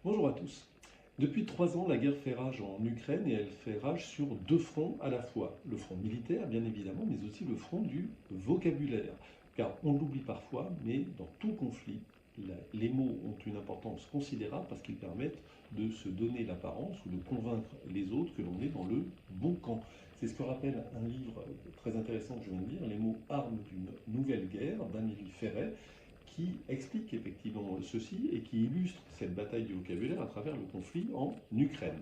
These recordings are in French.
Bonjour à tous. Depuis 3 ans, la guerre fait rage en Ukraine et elle fait rage sur deux fronts à la fois. Le front militaire, bien évidemment, mais aussi le front du vocabulaire. Car on l'oublie parfois, mais dans tout conflit, les mots ont une importance considérable parce qu'ils permettent de se donner l'apparence ou de convaincre les autres que l'on est dans le bon camp. C'est ce que rappelle un livre très intéressant que je viens de lire, Les mots armes d'une nouvelle guerre, d'Amélie Ferret, qui explique effectivement ceci et qui illustre cette bataille du vocabulaire à travers le conflit en Ukraine.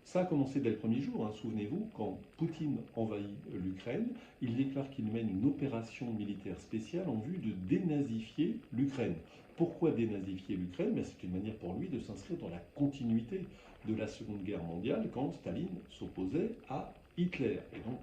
Ça a commencé dès le premier jour, hein. Souvenez-vous, quand Poutine envahit l'Ukraine, il déclare qu'il mène une opération militaire spéciale en vue de dénazifier l'Ukraine. Pourquoi dénazifier l'Ukraine? C'est une manière pour lui de s'inscrire dans la continuité de la Seconde Guerre mondiale quand Staline s'opposait à Hitler. Et donc,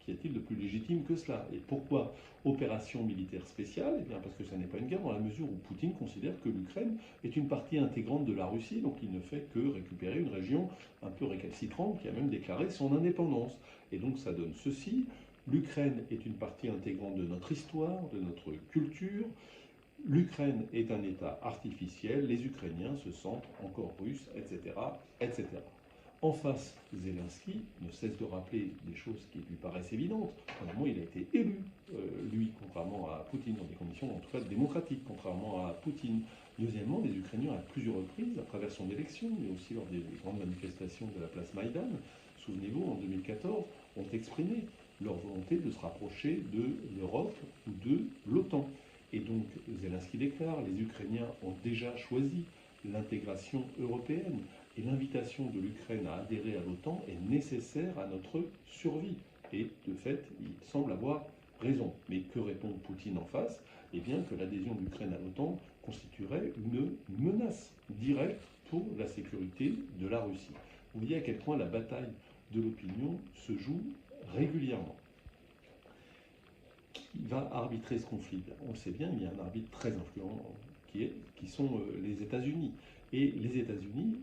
qu'y a-t-il de plus légitime que cela? Et pourquoi opération militaire spéciale? Eh bien parce que ça n'est pas une guerre dans la mesure où Poutine considère que l'Ukraine est une partie intégrante de la Russie, donc il ne fait que récupérer une région un peu récalcitrante qui a même déclaré son indépendance. Et donc ça donne ceci: l'Ukraine est une partie intégrante de notre histoire, de notre culture. L'Ukraine est un État artificiel, les Ukrainiens se sentent encore russes, etc., etc. En face, Zelensky ne cesse de rappeler des choses qui lui paraissent évidentes. Premièrement, il a été élu, lui, contrairement à Poutine, dans des conditions en tout cas démocratiques, contrairement à Poutine. Deuxièmement, les Ukrainiens, à plusieurs reprises, à travers son élection, mais aussi lors des grandes manifestations de la place Maïdan, souvenez-vous, en 2014, ont exprimé leur volonté de se rapprocher de l'Europe ou de l'OTAN. Et donc, Zelensky déclare, les Ukrainiens ont déjà choisi l'intégration européenne. Et l'invitation de l'Ukraine à adhérer à l'OTAN est nécessaire à notre survie. Et de fait, il semble avoir raison. Mais que répond Poutine en face? Eh bien que l'adhésion de l'Ukraine à l'OTAN constituerait une menace directe pour la sécurité de la Russie. Vous voyez à quel point la bataille de l'opinion se joue régulièrement. Qui va arbitrer ce conflit? On le sait bien, il y a un arbitre très influent qui sont les États-Unis. Et les États-Unis,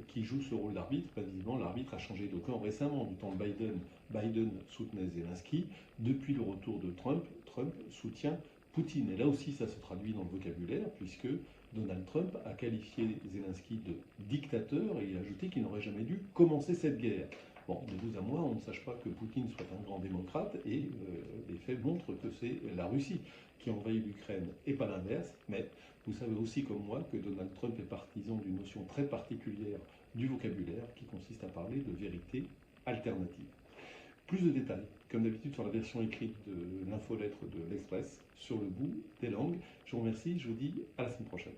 qui jouent ce rôle d'arbitre, visiblement l'arbitre a changé de camp récemment. Du temps de Biden soutenait Zelensky. Depuis le retour de Trump soutient Poutine. Et là aussi, ça se traduit dans le vocabulaire, puisque Donald Trump a qualifié Zelensky de dictateur et il a ajouté qu'il n'aurait jamais dû commencer cette guerre. Bon, de vous à moi, on ne sache pas que Poutine soit un grand démocrate et les faits montrent que c'est la Russie qui envahit l'Ukraine et pas l'inverse. Mais vous savez aussi comme moi que Donald Trump est partisan d'une notion très particulière du vocabulaire qui consiste à parler de vérité alternative. Plus de détails, comme d'habitude, sur la version écrite de l'infolettre de l'Express, sur le bout des langues. Je vous remercie, je vous dis à la semaine prochaine.